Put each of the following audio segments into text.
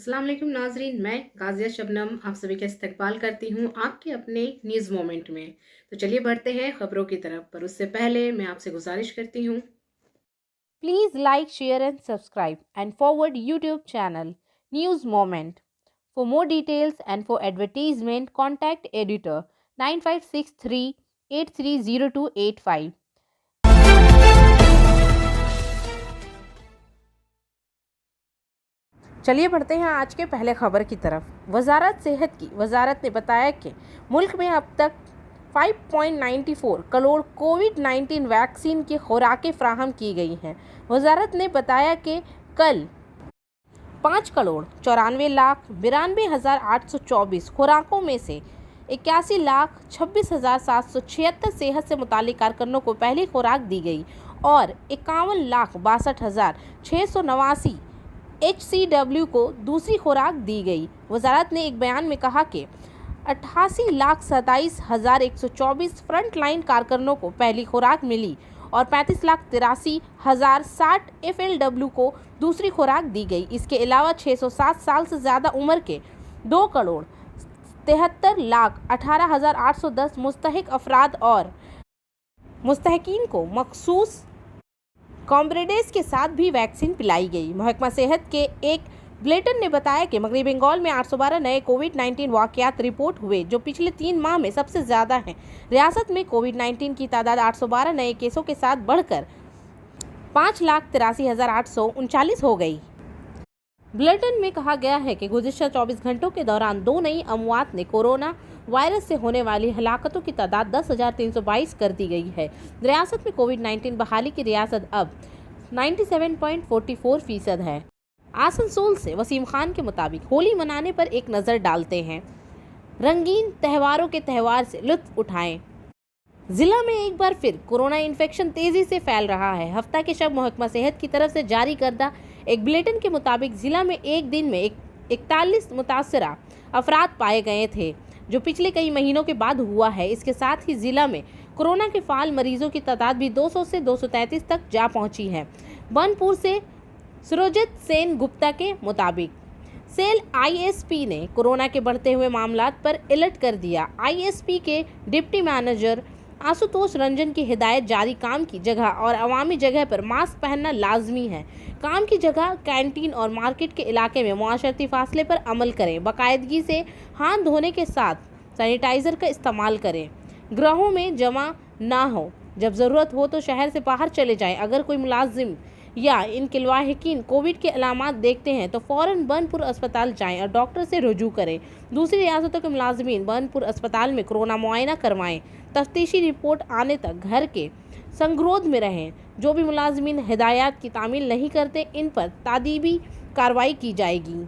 अस्सलाम वालेकुम नाजरीन, मैं गाजिया शबनम आप सभी का इस्तकबाल करती हूँ आपके अपने न्यूज़ मोमेंट में। तो चलिए बढ़ते हैं खबरों की तरफ, पर उससे पहले मैं आपसे गुजारिश करती हूँ, Please like, share and subscribe and forward YouTube channel News Moment. For more details and for advertisement contact editor 9563 830285. चलिए बढ़ते हैं आज के पहले खबर की तरफ। वजारत सेहत की वजारत ने बताया कि मुल्क में अब तक 5.94 करोड़ कोविड-19 वैक्सीन की खुराकें फ्राहम की गई हैं। वजारत ने बताया कि कल 5,94,92,824 खुराकों में से 81,26,776 सेहत से मुतालिक कारकुनों को पहली खुराक दी गई और 51,62,689 HCW को दूसरी खुराक दी गई। वजारत ने एक बयान में कहा कि 88,27,124 फ्रंट लाइन कारकुनों को पहली खुराक मिली और 35,83,060 FLW को दूसरी खुराक दी गई। इसके अलावा 607 साल से ज़्यादा उम्र के 2,73,18,810 मुस्तहिक अफराद और मुस्तहिकीन को मखसूस कॉम्ब्रेडेस के साथ भी वैक्सीन पिलाई गई। महकमा सेहत के एक बुलेटिन ने बताया कि मगरबी बंगाल में 812 नए कोविड-19 वाक़यात रिपोर्ट हुए, जो पिछले 3 माह में सबसे ज़्यादा हैं। रियासत में कोविड-19 की तादाद 812 नए केसों के साथ बढ़कर 5,83,839 हो गई। बुलेटिन में कहा गया है कि गुज़िश्ता 24 घंटों के दौरान 2 नई अमवात ने कोरोना वायरस से होने वाली हलाकतों की तादाद 10,322 कर दी गई है। रियासत में कोविड-19 बहाली की रियासत अब 97.44% है। आसनसोल से वसीम खान के मुताबिक होली मनाने पर एक नज़र डालते हैं, रंगीन त्योहारों के त्यौहार से लुत्फ उठाएं। जिला में एक बार फिर कोरोना इन्फेक्शन तेजी से फैल रहा है। हफ्ता के शब महकमा सेहत की तरफ से जारी करदा एक बुलेटिन के मुताबिक जिला में एक दिन में 41 मुतासरा अफराद पाए गए थे, जो पिछले कई महीनों के बाद हुआ है। इसके साथ ही जिला में कोरोना के फाल मरीजों की तादाद भी 200 से 233 तक जा पहुंची है। बनपुर से सुरजित सेन गुप्ता के मुताबिक सेल ISP ने कोरोना के बढ़ते हुए मामलात पर अलर्ट कर दिया। ISP के डिप्टी मैनेजर आशुतोष रंजन की हिदायत जारी, काम की जगह और अवामी जगह पर मास्क पहनना लाजमी है। काम की जगह, कैंटीन और मार्केट के इलाके में मुआशरती फासले पर अमल करें। बाकायदगी से हाथ धोने के साथ सैनिटाइज़र का इस्तेमाल करें। गृहों में जमा ना हो। जब ज़रूरत हो तो शहर से बाहर चले जाएं। अगर कोई मुलाजिम या इनके लाहिकीन कोविड के अलामात देखते हैं तो फ़ौरन बनपुर अस्पताल जाएं और डॉक्टर से रुजू करें। दूसरी रियासतों के मुलाजिमीन बनपुर अस्पताल में कोरोना मुआयना करवाएं। तफ्तीशी रिपोर्ट आने तक घर के संगरोध में रहें। जो भी मुलाजिमीन हिदायत की तामील नहीं करते, इन पर तादीबी कार्रवाई की जाएगी।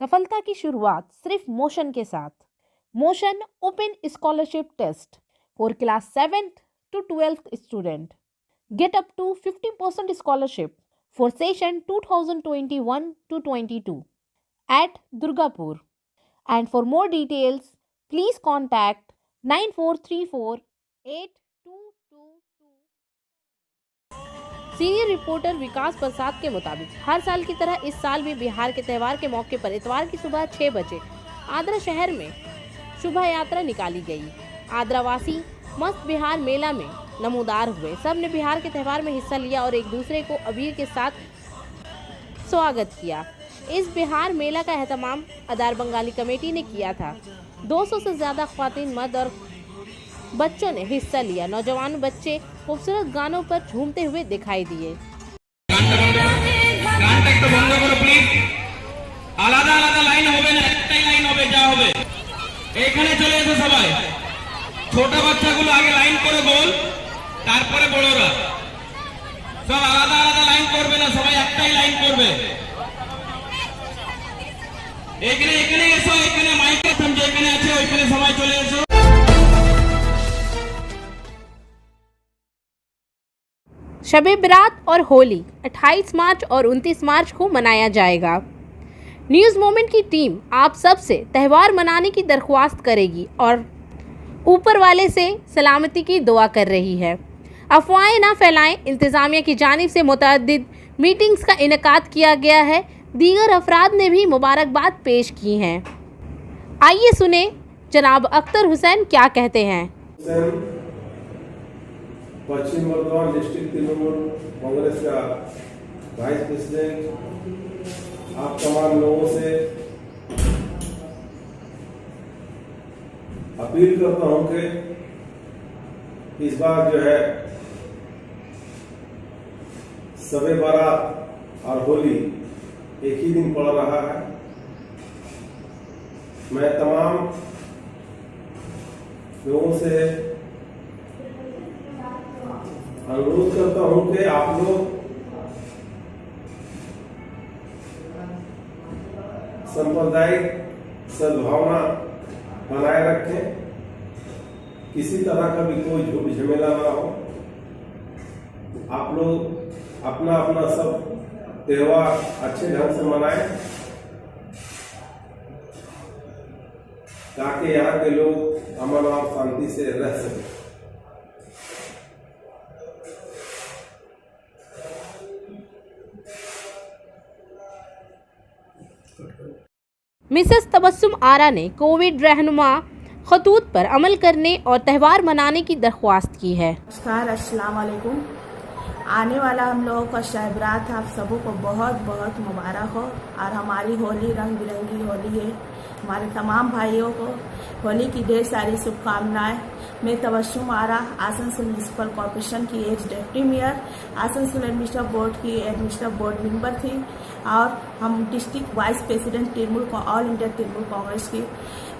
सफलता की शुरुआत सिर्फ मोशन के साथ। Motion open scholarship test for class 7th to 12th student. Get up to 50% scholarship for session 2021-22 at Durgapur. And for more details, please contact 94348222। Senior reporter Vikas Prasad के मुताबिक हर साल की तरह इस साल भी बिहार के त्यौहार के मौके पर इतवार की सुबह 6 बजे आद्रा शहर में शोभा यात्रा निकाली गई। आद्रावासी मस्त बिहार मेला में नमूदार हुए। सब ने बिहार के त्यौहार में हिस्सा लिया और एक दूसरे को अबीर के साथ स्वागत किया। इस बिहार मेला का एहतमाम अदार बंगाली कमेटी ने किया था। 200 से ज़्यादा ख्वातीन, मर्द और बच्चों ने हिस्सा लिया। नौजवान बच्चे खूबसूरत गानों पर झूमते हुए दिखाई दिए। আলাদা আলাদা লাইন হবে না, একটাই লাইন হবে, যা হবে এখানে চলে এসো সবাই। ছোট বাচ্চাগুলো আগে লাইন করে বল, তারপরে বড়রা। সব আলাদা আলাদা লাইন করবে না, সবাই একটাই লাইন করবে। এখানে এখানে এসো, এখানে মাইকের সামনে এখানে আছে, ওইখানে সবাই চলে এসো। शब-ए बरात और होली 28 मार्च और 29 मार्च को मनाया जाएगा। न्यूज़ मोमेंट की टीम आप सब से त्यौहार मनाने की दरख्वास्त करेगी और ऊपर वाले से सलामती की दुआ कर रही है। अफवाहें ना फैलाएं। इंतज़ामिया की जानिब से मुतअद्दिद मीटिंग्स का इनेकाद किया गया है। दीगर अफराद ने भी मुबारकबाद पेश की हैं। आइए सुने जनाब अख्तर हुसैन क्या कहते हैं। पश्चिम बर्धमान डिस्ट्रिक्ट तृणमूल कांग्रेस का वाइस प्रेसिडेंट, आप तमाम लोगों से अपील करता हूं कि इस बार जो है शब-ए बारात और होली एक ही दिन पड़ रहा है। मैं तमाम लोगों से अनुरोध करता हूं कि आप लोग सांप्रदायिक सद्भावना बनाए रखें, किसी तरह का भी कोई झूठ झमेला ना हो। आप लोग अपना अपना सब त्योहार अच्छे ढंग से मनाएं ताकि यहाँ के लोग अमन और शांति से रह सकें। मिसेस तबस्सुम आरा ने कोविड रहनुमा खतूत पर अमल करने और त्यौहार मनाने की दरख्वास्त की है। नमस्कार, अस्सलाम वालेकुम। आने वाला हम लोगों का शब रात आप सबों को बहुत बहुत मुबारक हो और हमारी होली रंग बिरंगी होली है। हमारे तमाम भाइयों को होली की ढेर सारी शुभकामनाएं। मैं तबस्सुम आरा आसनसोल म्यूनिसिपल कॉर्पोरेशन की as deputy mayor, Asansol administrative board की एडमिनिस्ट्रेटिव बोर्ड मेंबर थी और हम district vice president Trinamool all India Trinamool Congress की।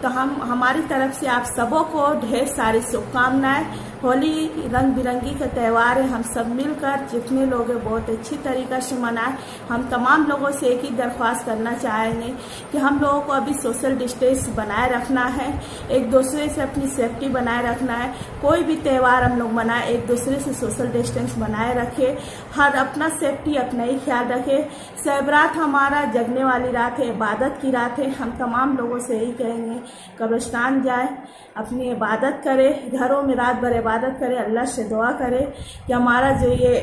तो हमारी तरफ से आप सबों को ढेर सारी शुभकामनाएं। होली रंग बिरंगी का त्यौहार है, हम सब मिलकर जितने लोग हैं बहुत अच्छी तरीके से मनाएं। हम तमाम लोगों से एक ही दरख्वास्त करना चाहेंगे कि हम लोगों को अभी सोशल डिस्टेंस बनाए रखना है, एक दूसरे से अपनी सेफ्टी बनाए रखना है। कोई भी त्यौहार हम लोग मनाएं, एक दूसरे से सोशल डिस्टेंस बनाए रखे, हर अपना सेफ्टी अपना ही ख्याल रखे। शब रात हमारा जगने वाली रात है, इबादत की रात है। हम तमाम लोगों से यही कहेंगे कब्रिस्तान जाए, अपनी इबादत करे, घरों में रात भर इबादत करे, अल्लाह से दुआ करे कि हमारा जो ये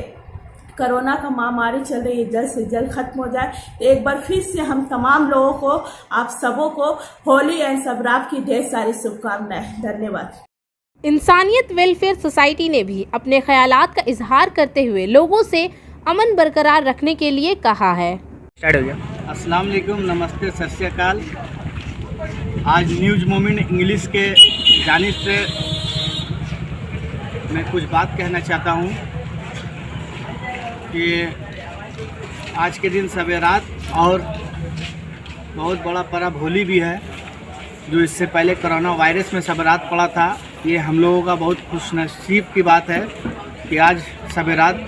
कोरोना का महामारी चल रही है जल्द से जल्द खत्म हो जाए। तो एक बार फिर से हम तमाम लोगों को, आप सबों को होली एंड शब रात की ढेर सारी शुभकामनाएं। धन्यवाद। इंसानियत वेलफेयर सोसाइटी ने भी अपने ख्यालात का इजहार करते हुए लोगों से अमन बरकरार रखने के लिए कहा है। अस्सलाम वालेकुम, नमस्ते, सत श्री अकाल। आज न्यूज़ मोमेंट इंग्लिश के जानिब से मैं कुछ बात कहना चाहता हूँ कि आज के दिन शब रात और बहुत बड़ा पर्व होली भी है, जो इससे पहले कोरोना वायरस में शब रात पड़ा था। ये हम लोगों का बहुत खुशनसीब की बात है कि आज शब रात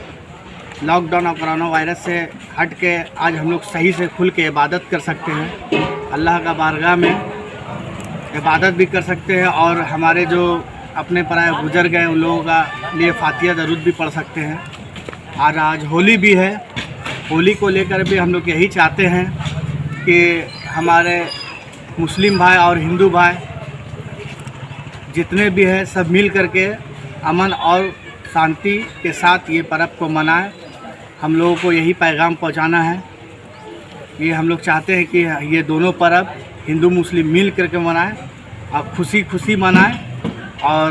लॉकडाउन और कोरोना वायरस से हट के आज हम लोग सही से खुल के इबादत कर सकते हैं, अल्लाह का बारगाह में इबादत भी कर सकते हैं और हमारे जो अपने पराए गुजर गए उन लोगों का लिए फातिहा दरूद भी पढ़ सकते हैं। और आज होली भी है, होली को लेकर भी हम लोग यही चाहते हैं कि हमारे मुस्लिम भाई और हिंदू भाई जितने भी हैं सब मिल करके अमन और शांति के साथ ये पर्व को मनाएं। हम लोगों को यही पैगाम पहुंचाना है। ये हम लोग चाहते हैं कि ये दोनों पर्व हिंदू मुस्लिम मिल करके मनाएं और खुशी खुशी मनाएं और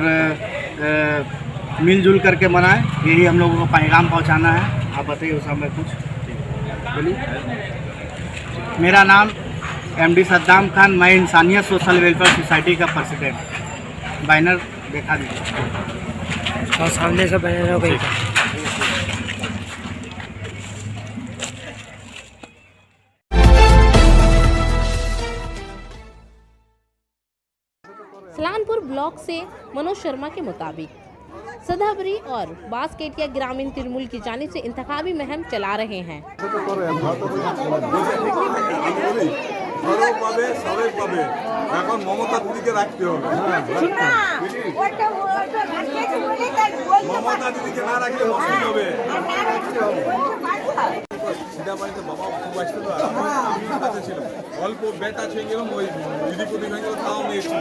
मिलजुल करके मनाएं। यही हम लोगों को पैगाम पहुंचाना है। आप बताइए उस समय कुछ बोलिए। मेरा नाम MD सद्दाम खान, मैं इंसानियत सोशल वेलफेयर सोसाइटी का प्रेसिडेंट। बैनर देखा दीजिए और सामने से बैनर हो गई। सलानपुर ब्लॉक से मनोज शर्मा के मुताबिक सदाबरी और बासकेटिया ग्रामीण तृणमूल की जानिब से इंतखाबी मुहिम चला रहे हैं। এখন মমতা দিদিকে রাখতে হবে। মমতা দিদিকে না রাখলে মুশকিল হবে। সিধাবাড়িতে বাবা খুব আসছিল, আমি কাছে ছিলাম, অল্প ব্যথা ছিল গেলাম, ওই দিদি প্রতি ভেঙে তাও নিয়েছি।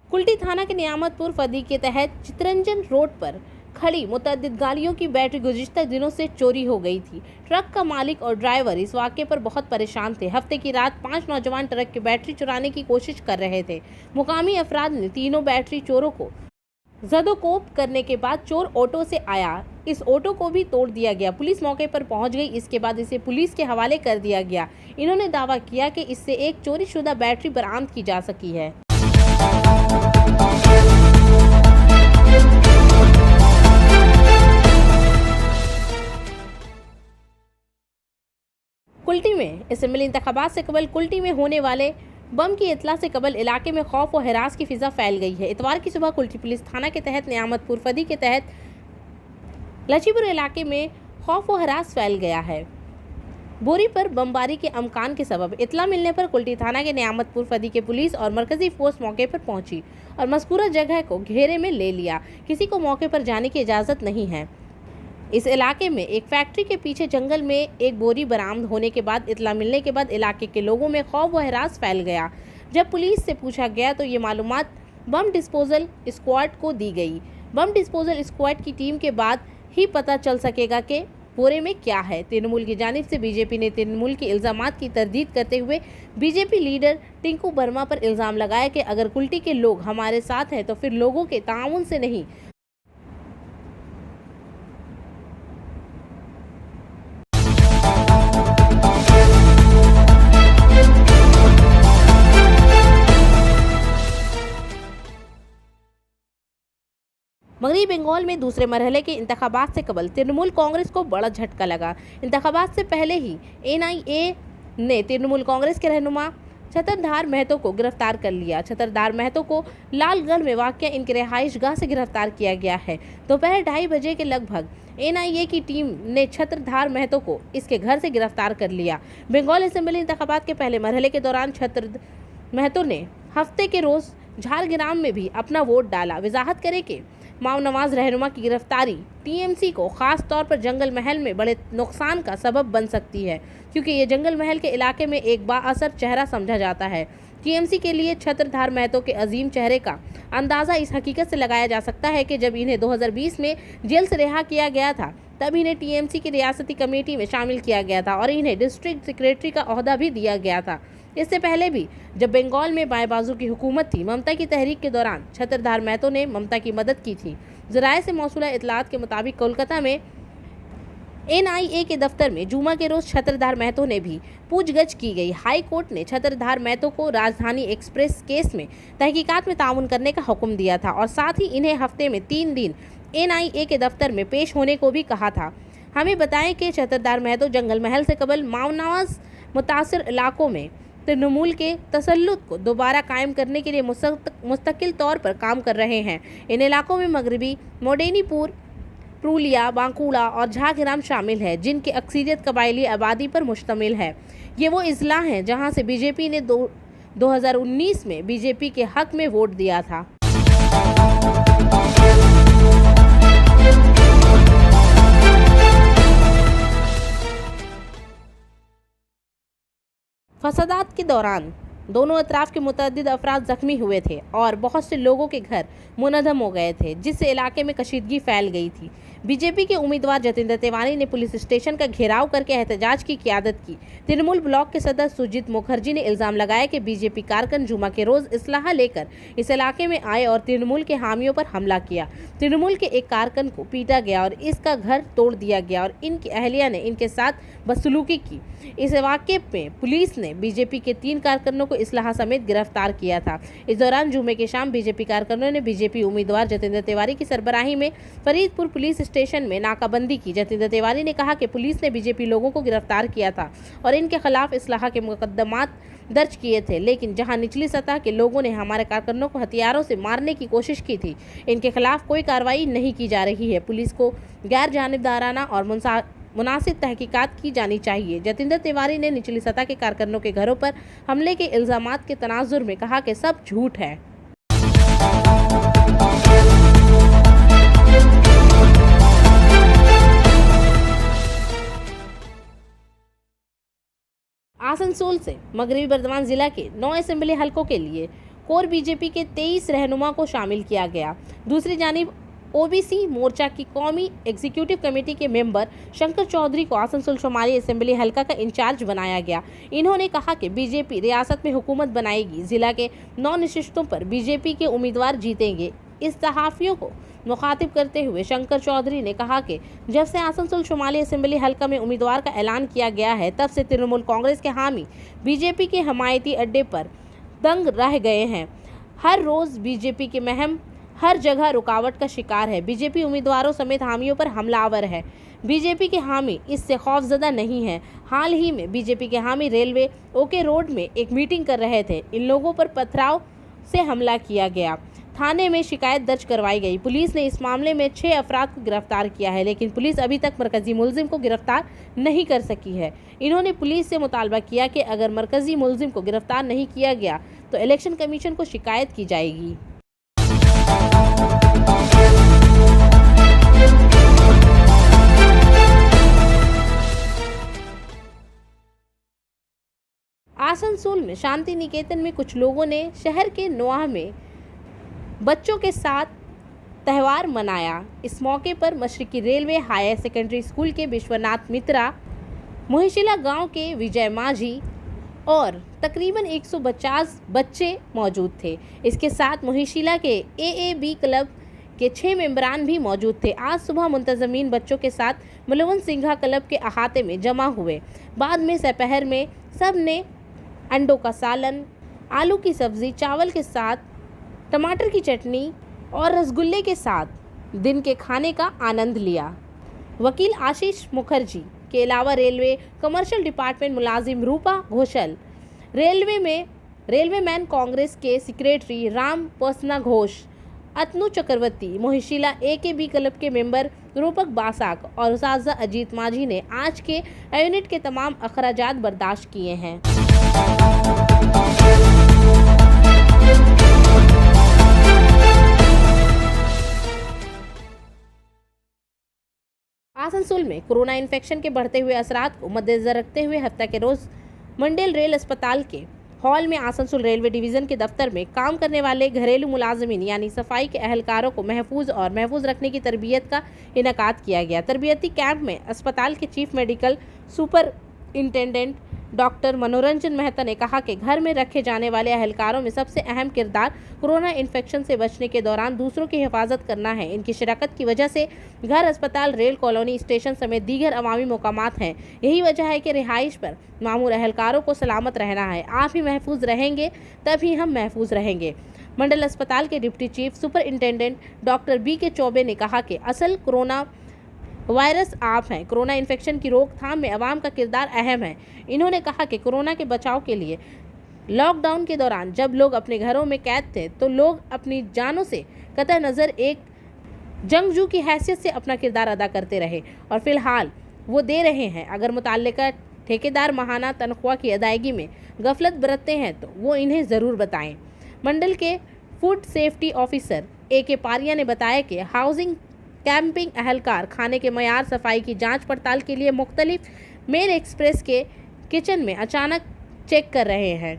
कुल्टी कुल्टी थाना के नियामतपुर फदी के तहत चितरंजन रोड पर खड़ी मुतअद्दिद गाड़ियों की बैटरी गुज़िश्ता दिनों से चोरी हो गई थी। ट्रक का मालिक और ड्राइवर इस वाक़े पर बहुत परेशान थे। हफ्ते की रात 5 नौजवान ट्रक की बैटरी चुराने की कोशिश कर रहे थे। मुकामी अफराद ने तीनों बैटरी चोरों को जदोकोप करने के बाद चोर ऑटो से आया, इस ऑटो को भी तोड़ दिया गया। पुलिस मौके पर पहुंच गई। इसके बाद इसे पुलिस के हवाले कर दिया गया। इन्होंने दावा किया कि इससे एक चोरीशुदा बैटरी बरामद की जा सकी है। कुल्टी में असेंबली इंतखाबात से कबल कुल्टी में होने वाले बम की इतला से कबल इलाके में खौफ व हिरास की फिजा फैल गई है। इतवार की सुबह कुल्टी पुलिस थाना के तहत नियामतपुर फदी के तहत लचीपुर इलाके में खौफ व हिरास फैल गया है। बोरी पर बमबारी के अमकान के सबब इतला मिलने पर कुल्टी थाना के नियामतपुर फदी के पुलिस और मरकजी फोर्स मौके पर पहुंची और मज़कूरा जगह को घेरे में ले लिया। किसी को मौके पर जाने की इजाज़त नहीं है। इस इलाके में एक फैक्ट्री के पीछे जंगल में एक बोरी बरामद होने के बाद इतला मिलने के बाद इलाके के लोगों में खौफ व हिरास फैल गया। जब पुलिस से पूछा गया तो ये मालूमात बम डिस्पोजल स्क्वाड को दी गई। बम डिस्पोजल स्क्वाड की टीम के बाद ही पता चल सकेगा कि बोरे में क्या है। तृणमूल की जानिब से बीजेपी ने तृणमूल के इल्ज़ामात की तरदीद करते हुए बीजेपी लीडर टिंकू वर्मा पर इल्ज़ाम लगाया कि अगर कुल्टी के लोग हमारे साथ हैं तो फिर लोगों के ताउन से नहीं मगरबी बंगाल में दूसरे मरहले के इंतखाबात से कबल तृणमूल कांग्रेस को बड़ा झटका लगा। इंतखाबात से पहले ही एनआईए ने तृणमूल कांग्रेस के रहनुमा छतरधार महतो को गिरफ्तार कर लिया। छतरधार महतो को लालगढ़ में वाक़या इनके रिहाइश गाह से गिरफ्तार किया गया है। दोपहर 2:30 बजे के लगभग एनआईए की टीम ने छतरधार महतो को इसके घर से गिरफ्तार कर लिया। बंगाल असेंबली इंतखाबात के पहले मरहले के दौरान छतरधार महतो ने हफ्ते के रोज़ झारग्राम में भी अपना वोट डाला। वजाहत करे कि माओ नवाज रहनुमा की गिरफ्तारी टीएमसी को खास तौर पर जंगल महल में बड़े नुकसान का सबब बन सकती है, क्योंकि ये जंगल महल के इलाके में एक बाअसर चेहरा समझा जाता है। टीएमसी के लिए छतरधार महतो के अजीम चेहरे का अंदाज़ा इस हकीकत से लगाया जा सकता है कि जब इन्हें 2020 में जेल से रिहा किया गया था तब इन्हें टीएमसी की रियासती कमेटी में शामिल किया गया था और इन्हें डिस्ट्रिक्ट सेक्रेटरी का ओहदा भी दिया गया था। इससे पहले भी जब बंगाल में बाएं बाजू की हुकूमत थी, ममता की तहरीक के दौरान छतरधार महतो ने ममता की मदद की थी। ज़राए से मौसूला इतलात के मुताबिक कोलकाता में एनआईए के दफ्तर में जुमा के रोज़ छतरधार महतो ने भी पूछगछ की गई। हाई कोर्ट ने छतरधार महतो को राजधानी एक्सप्रेस केस में तहकीकात में ताउन करने का हुक्म दिया था और साथ ही इन्हें हफ्ते में 3 दिन एनआईए के दफ्तर में पेश होने को भी कहा था। हमें बताएं कि छतरधार महतो जंगल महल से कबल माओ नवाज मुतासिर इलाकों में तृणमूल के तसल्लुत को दोबारा कायम करने के लिए मुस्तकिल तौर पर काम कर रहे हैं। इन इलाकों में मगरबी मोडेनीपुर, पुरुलिया, बांकुड़ा और झारग्राम शामिल है, जिनकी अक्सरियत कबायली आबादी पर मुश्तमिल है। ये वो अजला हैं जहां से बीजेपी ने 2019 में बीजेपी के हक में वोट दिया था। फसादात के दौरान दोनों अतराफ के मुतअद्दिद अफराद जख्मी हुए थे और बहुत से लोगों के घर मुनहदम हो गए थे, जिससे इलाके में कशीदगी फैल गई थी। बीजेपी के उम्मीदवार जतिंदर तिवारी ने पुलिस स्टेशन का घेराव करके एहतजाज की क़यादत की। तृणमूल ब्लॉक के सदस्य सुजीत मुखर्जी ने इल्ज़ाम लगाया कि बीजेपी कारकुन जुमा के रोज़ इस्लाहा लेकर इस इलाके में आए और तृणमूल के हामियों पर हमला किया। तृणमूल के एक कारकुन को पीटा गया और इसका घर तोड़ दिया गया और इनकी अहलिया ने इनके साथ बदसलूकी की। इस वाक़े में पुलिस ने बीजेपी के 3 कारकुनों को इस्लाहा समेत गिरफ्तार किया था। इस दौरान जुमे के शाम बीजेपी कारकुनों ने बीजेपी उम्मीदवार जतिंदर तिवारी की सरबराही में फरीदपुर पुलिस स्टेशन में नाकाबंदी की। जतिंदर तिवारी ने कहा कि पुलिस ने बीजेपी लोगों को गिरफ्तार किया था और इनके खिलाफ इस्लाहा के मुकदमात दर्ज किए थे, लेकिन जहां निचली सतह के लोगों ने हमारे कारकुनों को हथियारों से मारने की कोशिश की थी, इनके खिलाफ कोई कार्रवाई नहीं की जा रही है। पुलिस को गैर जानिबदाराना और मुनासिब तहकीकात की जानी चाहिए। जतिंदर तिवारी ने निचली सतह के कारकुनों के घरों पर हमले के इल्ज़ामात के तनाजुर में कहा कि सब झूठ है। आसनसोल से मगरबी बर्दवान जिला के 9 असेंबली हलकों के लिए कोर बीजेपी के 23 रहनुमा को शामिल किया गया। दूसरी जानिब ओबीसी मोर्चा की कौमी एग्जीक्यूटिव कमेटी के मेंबर शंकर चौधरी को आसनसोल शुमारी असेंबली हलका का इंचार्ज बनाया गया। इन्होंने कहा कि बीजेपी रियासत में हुकूमत बनाएगी, जिला के 9 निशिस्तों पर बीजेपी के उम्मीदवार जीतेंगे। इस सहाफियों को मुखातिब करते हुए शंकर चौधरी ने कहा कि जब से आसनसोल शुमारी असेंबली हलका में उम्मीदवार का ऐलान किया गया है, तब से तृणमूल कांग्रेस के हामी बीजेपी के हमायती अड्डे पर दंग रह गए हैं। हर रोज बीजेपी के महम हर जगह रुकावट का शिकार है। बीजेपी उम्मीदवारों समेत हामियों पर हमलावर है। बीजेपी के हामी इससे खौफजदा नहीं है। हाल ही में बीजेपी के हामी रेलवे ओके रोड में एक मीटिंग कर रहे थे। इन लोगों पर पथराव से हमला किया गया। थाने में शिकायत दर्ज करवाई गई। पुलिस ने इस मामले में 6 अफराद को गिरफ्तार किया है, लेकिन पुलिस अभी तक मरकजी मुलजिम को गिरफ्तार नहीं कर सकी है। इन्होंने पुलिस से मुतालबा किया कि अगर मरकजी मुलजिम को गिरफ्तार नहीं किया गया तो इलेक्शन कमीशन को शिकायत की जाएगी। आसनसोल में शांति निकेतन में कुछ लोगों ने शहर के नोआह में बच्चों के साथ त्यौहार मनाया। इस मौके पर मशरकी रेलवे हायर सेकेंडरी स्कूल के विश्वनाथ मित्रा, मोहिशिला गांव के विजय माझी और तकरीबन 150 बच्चे मौजूद थे। इसके साथ मोहिशिला के AAB क्लब के 6 मेंबरान भी मौजूद थे। आज सुबह मुंतजमीन बच्चों के साथ मलवन सिंघा क्लब के अहाते में जमा हुए। बाद में दोपहर में सब ने अंडों का सालन, आलू की सब्ज़ी, चावल के साथ टमाटर की चटनी और रसगुल्ले के साथ दिन के खाने का आनंद लिया। वकील आशीष मुखर्जी के अलावा रेलवे कमर्शियल डिपार्टमेंट मुलाजिम रूपा घोषल, रेलवेमैन कांग्रेस के सेक्रेटरी राम पर्सना घोष, अतनु चक्रवर्ती, मोहिशिला AKB क्लब के मेंबर रूपक बासाक और उस्ताद अजीत माझी ने आज के यूनिट के तमाम अखराजात बर्दाश्त किए हैं। आसनसोल में कोरोना इन्फेक्शन के बढ़ते हुए असरात को मद्देनजर रखते हुए हफ्ता के रोज मंडल रेल अस्पताल के हॉल में आसनसोल रेलवे डिवीज़न के दफ्तर में काम करने वाले घरेलू मुलाजमीन यानी सफाई के अहलकारों को महफूज रखने की तरबियत का इनेकाद किया गया। तरबियती कैंप में अस्पताल के चीफ मेडिकल सुपरिंटेंडेंट डॉक्टर मनोरंजन मेहता ने कहा कि घर में रखे जाने वाले अहलकारों में सबसे अहम किरदार कोरोना इन्फेक्शन से बचने के दौरान दूसरों की हिफाजत करना है। इनकी शिरकत की वजह से घर, अस्पताल, रेल कॉलोनी, स्टेशन समेत दीगर अवामी मकामात हैं। यही वजह है कि रिहाइश पर मामूर अहलकारों को सलामत रहना है। आप ही महफूज रहेंगे तभी हम महफूज रहेंगे। मंडल अस्पताल के deputy chief superintendent doctor BK Choubey ने कहा कि असल कोरोना वायरस आप हैं। कोरोना इन्फेक्शन की रोकथाम में अवाम का किरदार अहम है। इन्होंने कहा कि कोरोना के बचाव के लिए लॉकडाउन के दौरान जब लोग अपने घरों में कैद थे तो लोग अपनी जानों से कतई नज़र एक जंगजू की हैसियत से अपना किरदार अदा करते रहे और फिलहाल वो दे रहे हैं। अगर मुताल्लिका ठेकेदार माहाना तनख्वाह की अदायगी में गफलत बरतते हैं तो वो इन्हें ज़रूर बताएं। मंडल के food safety officer AK Pariya ने बताया कि हाउसिंग कैंपिंग अहलकार खाने के मयार, सफाई की जांच पड़ताल के लिए मुख्तलिफ मेल एक्सप्रेस के किचन में अचानक चेक कर रहे हैं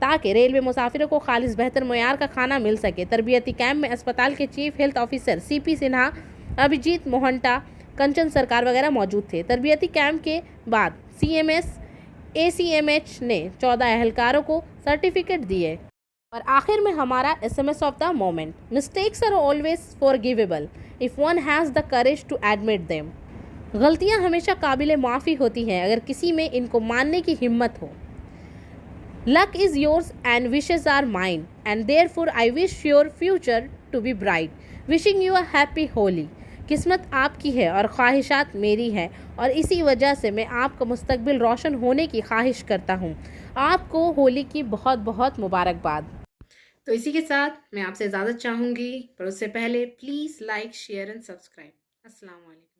ताकि रेलवे मुसाफिरों को खालिस बेहतर मयार का खाना मिल सके। तरबियती कैंप में अस्पताल के chief health officer CP Sinha, Abhijit Mohanta, Kanchan Sarkar वगैरह मौजूद थे। तरबियती कैंप के बाद CMS ACMH ने 14 अहलकारों को सर्टिफिकेट दिए। और आखिर में हमारा SMS of the moment. Mistakes are always forgivable if one has the courage to admit them. गलतियाँ हमेशा काबिल माफ़ी होती हैं अगर किसी में इनको मानने की हिम्मत हो। Luck is yours and wishes are mine and therefore I wish your future to be bright. Wishing you a happy Holi. किस्मत आपकी है और ख्वाहिशात मेरी है और इसी वजह से मैं आपका मुस्तकबिल रोशन होने की ख्वाहिश करता हूँ। आपको होली की बहुत बहुत मुबारकबाद। तो इसी के साथ मैं आपसे इजाज़त चाहूँगी, पर उससे पहले please like, share and subscribe. अस्सलाम वालेकुम।